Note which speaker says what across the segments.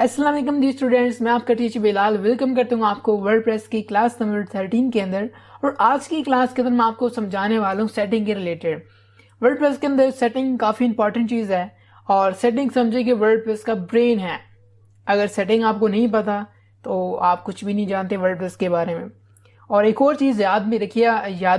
Speaker 1: अस्सलाम वालेकुम जी स्टूडेंट्स, मैं आपका टीचर बिलाल वेलकम करता हूँ आपको वर्डप्रेस की क्लास नंबर 13 के अंदर। और आज की क्लास के अंदर मैं आपको समझाने वाला हूँ सेटिंग के रिलेटेड। वर्डप्रेस के अंदर सेटिंग काफ़ी इंपॉर्टेंट चीज़ है और सेटिंग समझे कि वर्डप्रेस का ब्रेन है। अगर सेटिंग आपको नहीं पता तो आप कुछ भी नहीं जानते वर्डप्रेस के बारे में। और एक और चीज़ याद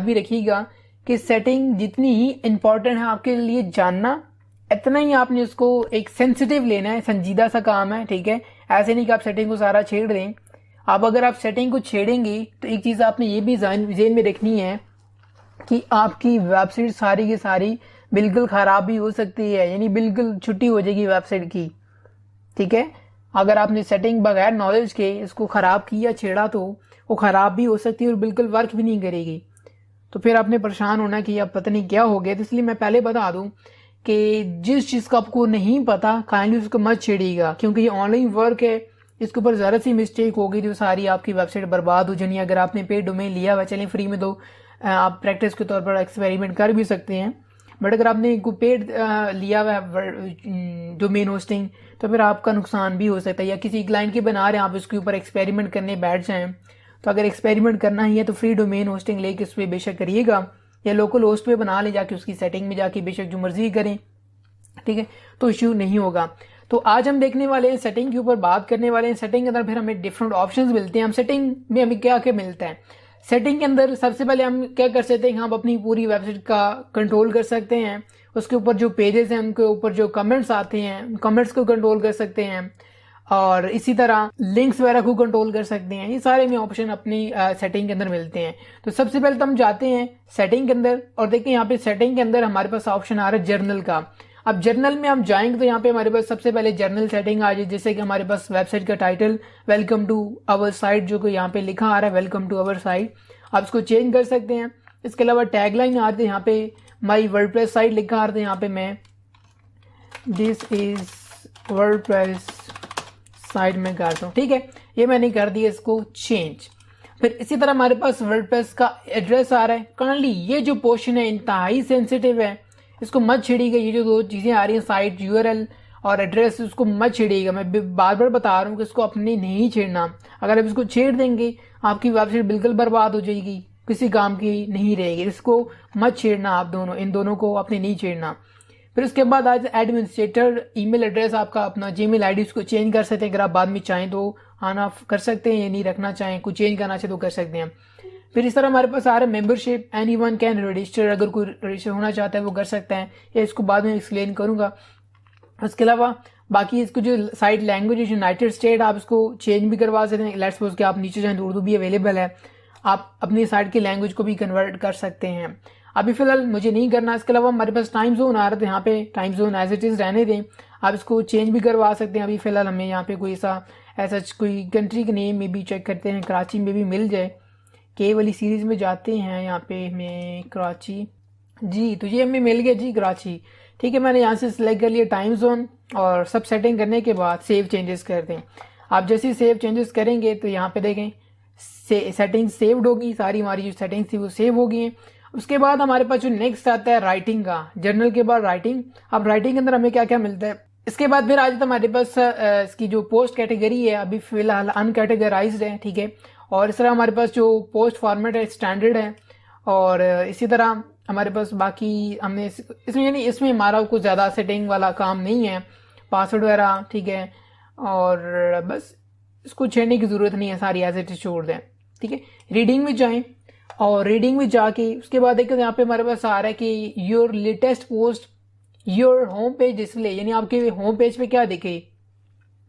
Speaker 1: भी रखिएगा कि सेटिंग जितनी ही इम्पॉर्टेंट है आपके लिए जानना, इतना ही आपने उसको एक सेंसिटिव लेना है, संजीदा सा काम है, ठीक है। ऐसे नहीं कि आप सेटिंग को सारा छेड़ दें। अगर आप सेटिंग को छेड़ेंगी तो एक चीज़ आपने ये भी ज़हन में रखनी है कि आपकी वेबसाइट सारी की सारी बिल्कुल ख़राब भी हो सकती है, यानी बिल्कुल छुट्टी हो जाएगी वेबसाइट की, ठीक है। अगर आपने सेटिंग बगैर नॉलेज के इसको ख़राब किया छेड़ा तो वो ख़राब भी हो सकती है और बिल्कुल वर्क भी नहीं करेगी। तो फिर आपने परेशान होना कि अब पता नहीं क्या हो गया। तो इसलिए मैं पहले बता दूं कि जिस चीज़ का आपको नहीं पता काइंडली उसको मत छेड़िएगा, क्योंकि ये ऑनलाइन वर्क है। इसके ऊपर ज़रा सी मिस्टेक होगी तो सारी आपकी वेबसाइट बर्बाद हो जानी। अगर आपने पेड डोमेन लिया हुआ, चलें फ्री में तो आप प्रैक्टिस के तौर पर एक्सपेरिमेंट कर भी सकते हैं। बट अगर आपने कोई पेड लिया हुआ है डोमेन होस्टिंग तो फिर आपका नुकसान भी हो सकता है। या किसी क्लाइंट के बना रहे हैं, आप इसके ऊपर एक्सपेरिमेंट करने बैठ जाएँ, तो अगर एक्सपेरिमेंट करना ही है तो फ्री डोमेन होस्टिंग लेके उस पर बेशक करिएगा, या लोकल होस्ट पे बना ले जाके उसकी सेटिंग में जाके बेशक जो मर्जी करें, ठीक है, तो इश्यू नहीं होगा। तो आज हम देखने वाले हैं सेटिंग के ऊपर बात करने वाले हैं। सेटिंग के अंदर फिर हमें डिफरेंट ऑप्शंस मिलते हैं। हम सेटिंग में हमें क्या क्या मिलता है। सेटिंग के अंदर सबसे पहले हम क्या कर सकते हैं, हम अपनी पूरी वेबसाइट का कंट्रोल कर सकते हैं। उसके ऊपर जो पेजेस हैं उनके ऊपर जो कमेंट्स आते हैं, कमेंट्स को कंट्रोल कर सकते हैं, और इसी तरह लिंक्स वगैरह को कंट्रोल कर सकते हैं। ये सारे में ऑप्शन अपनी सेटिंग के अंदर मिलते हैं। तो सबसे पहले तो हम जाते हैं सेटिंग के अंदर और देखिए यहाँ पे सेटिंग के अंदर हमारे पास ऑप्शन आ रहा है जर्नल का। अब जर्नल में हम जाएंगे तो यहाँ पे हमारे पास सबसे पहले जर्नल सेटिंग आ जाए, जैसे कि हमारे पास वेबसाइट का title welcome to our site, जो कि यहाँ पे लिखा आ रहा है वेलकम टू अवर साइट, आप इसको चेंज कर सकते हैं। इसके अलावा टैगलाइन आते हैं, यहाँ पे माई वर्डप्रेस साइट लिखा आ रहा है, यहाँ पे मैं दिस इज वर्डप्रेस साइड में करता हूँ, ठीक है। ये मैंने कर दिया इसको चेंज। फिर इसी तरह हमारे पास वर्डप्रेस का एड्रेस आ रहा है। करंटली ये जो पोर्शन है इंतहाई सेंसिटिव है, इसको मत छेड़िएगा। ये जो दो चीजें आ रही हैं साइट यूआरएल और एड्रेस, उसको मत छेड़िएगा। मैं बार बार बता रहा हूँ कि इसको अपने नहीं छेड़ना। अगर आप इसको छेड़ देंगे आपकी वेबसाइट बिल्कुल बर्बाद हो जाएगी, किसी काम की नहीं रहेगी। इसको मत छेड़ना, आप दोनों इन दोनों को अपने नहीं छेड़ना। फिर उसके बाद आज एडमिनिस्ट्रेटर ईमेल एड्रेस आपका अपना जीमेल आईडी उसको चेंज कर सकते हैं। अगर आप बाद में चाहें तो ऑन ऑफ कर सकते हैं, या नहीं रखना चाहें, कुछ चेंज करना चाहें तो कर सकते हैं। फिर इस तरह हमारे पास आ रहा है मेंबरशिप, एनीवन कैन रजिस्टर, अगर कोई रजिस्टर होना चाहता है वो कर सकता है, या इसको बाद में एक्सप्लेन करूंगा। उसके अलावा बाकी इसको जो साइट लैंग्वेज है यूनाइटेड स्टेट, आप इसको चेंज भी करवा सकते हैं। लेट्स सपोज कि आप नीचे जाएं तो उर्दू भी अवेलेबल है, आप अपनी साइट की लैंग्वेज को भी कन्वर्ट कर सकते हैं। अभी फिलहाल मुझे नहीं करना। इसके अलावा हमारे पास टाइम जोन आ रहा था, यहाँ पे time zone as it is रहने दें, आप इसको चेंज भी करवा सकते हैं। अभी फिलहाल हमें यहाँ पे कोई ऐसा कोई कंट्री का नेम में भी चेक करते हैं, कराची में भी मिल जाए। के वाली सीरीज में जाते हैं, यहाँ पे हमें कराची जी, तो ये हमें मिल गया जी कराची, ठीक है। मैंने यहाँ से सिलेक्ट कर लिया टाइम जोन और सब सेटिंग करने के बाद सेव चेंजेस कर दें। आप जैसे सेव चेंजेस करेंगे तो यहाँ पे देखें सेटिंग सेव्ड होगी, सारी हमारी जो सेटिंग्स थी वो सेव हो गई हैं। उसके बाद हमारे पास जो नेक्स्ट आता है राइटिंग का, जर्नल के बाद राइटिंग। अब राइटिंग के अंदर हमें क्या क्या मिलता है, इसके बाद फिर आज हमारे पास इसकी जो पोस्ट कैटेगरी है अभी फिलहाल अनकैटेगराइज्ड है, ठीक है। और इस तरह हमारे पास जो पोस्ट फॉर्मेट है स्टैंडर्ड है, और इसी तरह हमारे पास बाकी हमने इसमें यानी इसमें हमारा कुछ ज़्यादा सेटिंग वाला काम नहीं है, पासवर्ड वगैरह, ठीक है। और बस इसको छेड़ने की ज़रूरत नहीं है, सारी एज इट इज छोड़ दें, ठीक है। रीडिंग में जाएं और रीडिंग में जाके उसके बाद देखो यहाँ पे हमारे पास आ रहा है कि your latest post your home page display, यानी आपके होम पेज पे क्या दिखे।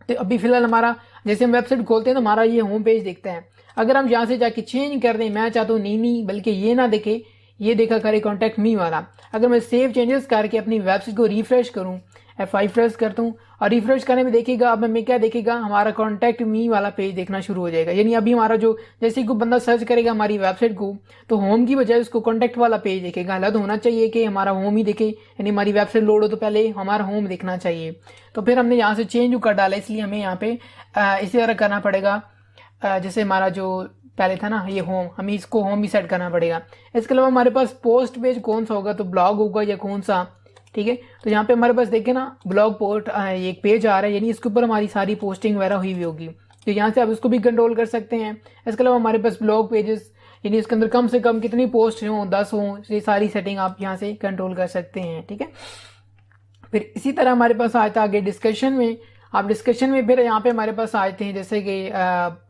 Speaker 1: तो अभी फिलहाल हमारा जैसे हम वेबसाइट खोलते हैं तो हमारा ये होम पेज दिखता है। अगर हम यहाँ से जाके चेंज कर दें, मैं चाहता हूँ नहीं बल्कि ये ना दिखे, ये देखा करे कॉन्टैक्ट मी वाला। अगर मैं सेव चेंजेस करके अपनी वेबसाइट को रिफ्रेश करूँ, F5 प्रेस करता हूँ और रिफ्रेश करने में देखिएगा अब हमें क्या देखेगा, हमारा कॉन्टैक्ट मी वाला पेज देखना शुरू हो जाएगा। यानी अभी हमारा जो जैसे कोई बंदा सर्च करेगा हमारी वेबसाइट को तो होम की बजाय उसको कॉन्टैक्ट वाला पेज देखेगा। अलग होना चाहिए कि हमारा होम ही दिखे, यानी हमारी वेबसाइट लोड हो तो पहले हमारा होम दिखना चाहिए। तो फिर हमने यहाँ से चेंज कर डाला, इसलिए हमें यहाँ पे इसी तरह करना पड़ेगा। जैसे हमारा जो पहले था ना ये होम, हमें इसको होम ही सेट करना पड़ेगा। इसके अलावा हमारे पास पोस्ट पेज कौन सा होगा, तो ब्लॉग होगा या कौन सा, ठीक है। तो यहाँ पे हमारे पास देखें ना ब्लॉग पोस्ट एक पेज आ रहा है, यानी इसके ऊपर हमारी सारी पोस्टिंग वगैरह हुई होगी, तो यहाँ से आप इसको भी कंट्रोल कर सकते हैं। इसके अलावा हमारे पास ब्लॉग पेजेस, यानी इसके अंदर कम से कम कितनी पोस्ट हों, 10 हों, ये सारी सेटिंग आप यहाँ से कंट्रोल कर सकते हैं, ठीक है। फिर इसी तरह हमारे पास आता है आगे डिस्कशन में। आप डिस्कशन में फिर यहाँ पे हमारे पास आते हैं जैसे कि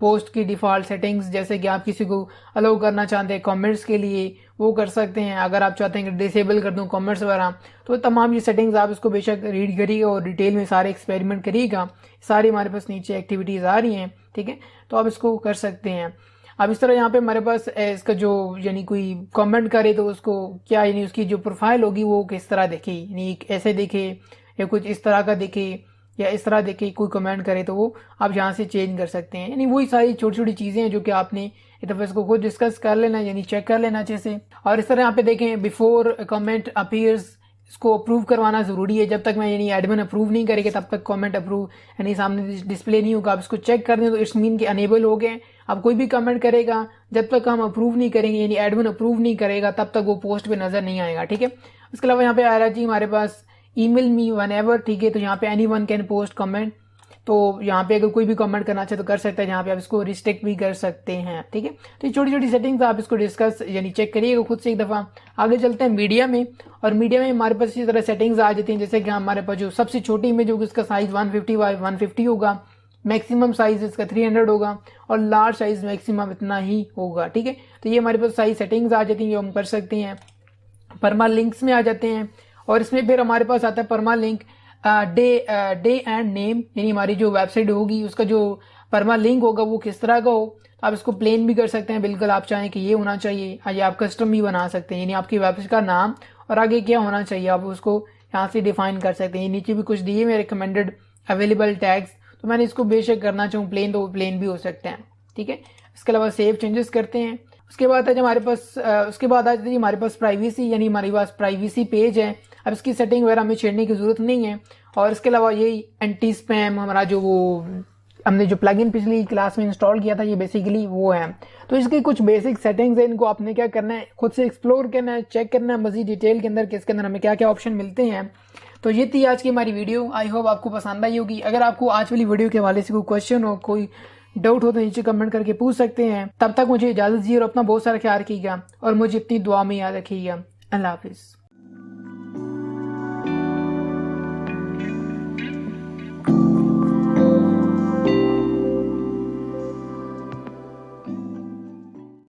Speaker 1: पोस्ट की डिफ़ॉल्ट सेटिंग्स, जैसे कि आप किसी को अलाउ करना चाहते हैं कमेंट्स के लिए वो कर सकते हैं। अगर आप चाहते हैं कि डिसेबल कर दूं कमेंट्स वगैरह, तो तमाम ये सेटिंग्स आप इसको बेशक रीड करिएगा और डिटेल में सारे एक्सपेरिमेंट करिएगा। सारी हमारे पास नीचे एक्टिविटीज़ आ रही हैं, ठीक है, तो आप इसको कर सकते हैं। अब इस तरह यहाँ पे हमारे पास इसका जो यानी कोई कमेंट करे तो उसको क्या, यानी उसकी जो प्रोफाइल होगी वो किस तरह देखे, यानी ऐसे देखे या कुछ इस तरह का देखे या इस तरह देखे, कोई कमेंट करे तो वो आप यहाँ से चेंज कर सकते हैं। यानी वही सारी छोटी छोटी चीज़ें हैं जो कि आपने एक दफ़ा इसको खुद डिस्कस कर लेना, यानी चेक कर लेना अच्छे से। और इस तरह यहाँ पे देखें बिफोर कमेंट अपीयर्स, इसको अप्रूव करवाना ज़रूरी है। जब तक मैं यानी एडमिन अप्रूव नहीं करेंगे तब तक कमेंट अप्रूव यानी सामने डिस्प्ले नहीं होगा। आप इसको चेक कर दें तो इट्स मीन के अनेबल हो गए। अब कोई भी कमेंट करेगा जब तक हम अप्रूव नहीं करेंगे, यानी एडमिन अप्रूव नहीं करेगा, तब तक वो पोस्ट पे नज़र नहीं आएगा, ठीक है। इसके अलावा यहाँ पे आ रहा जी हमारे पास ईमेल मी व्हेनेवर, ठीक है। तो यहाँ पे any one can post comment, तो यहाँ पे अगर कोई भी कमेंट करना चाहे तो कर सकता है। यहाँ पे आप इसको रिस्ट्रिक्ट भी कर सकते हैं, ठीक है। तो ये छोटी छोटी सेटिंग्स आप इसको डिस्कस यानी चेक करिएगा खुद से एक दफ़ा। आगे चलते हैं मीडिया में, और मीडिया में हमारे पास इसी तरह सेटिंग्स आ जाती हैं जैसे कि हमारे पास जो सबसे छोटी इमेज होगी उसका साइज 150 बाय 150 होगा, मैक्सिमम साइज इसका 300 होगा, और लार्ज साइज मैक्सिमम इतना ही होगा, ठीक है। तो ये हमारे पास साइज सेटिंग्स आ जाती हैं जो हम कर सकते हैं। परमा लिंक्स में आ जाते हैं, और इसमें फिर हमारे पास आता है परमा लिंक डे एंड नेम, यानी हमारी जो वेबसाइट होगी उसका जो परमा लिंक होगा वो किस तरह का हो। आप इसको प्लेन भी कर सकते हैं, बिल्कुल आप चाहें कि ये होना चाहिए, या आप कस्टम भी बना सकते हैं, यानी आपकी वेबसाइट का नाम और आगे क्या होना चाहिए आप उसको यहाँ से डिफाइन कर सकते हैं। नीचे भी कुछ दिए में रिकमेंडेड अवेलेबल टैग्स, तो मैंने इसको बेशक करना चाहूँ प्लेन तो प्लेन भी हो सकते हैं, ठीक है। इसके अलावा सेव चेंजेस करते हैं। उसके बाद आज हमारे पास हमारे पास प्राइवेसी, यानी हमारे पास प्राइवेसी पेज है। अब इसकी सेटिंग वगैरह हमें छेड़ने की जरूरत नहीं है। और इसके अलावा ये एंटी स्पैम हमारा जो वो हमने जो प्लगइन पिछली क्लास में इंस्टॉल किया था, ये बेसिकली वो है। तो इसकी कुछ बेसिक सेटिंग्स है, इनको आपने क्या करना है खुद से एक्सप्लोर करना है, चेक करना है मजीद डिटेल के अंदर कि इसके अंदर हमें क्या क्या ऑप्शन मिलते हैं। तो ये थी आज की हमारी वीडियो, आई होप आपको पसंद आई होगी। अगर आपको आज वाली वीडियो के हवाले से कोई क्वेश्चन हो, कोई डाउट हो तो नीचे कमेंट करके पूछ सकते हैं। तब तक मुझे इजाजत दीजिए और अपना बहुत सारा ख्याल रखिएगा और मुझे अपनी दुआ में याद रखिएगा। अल्लाह हाफिज।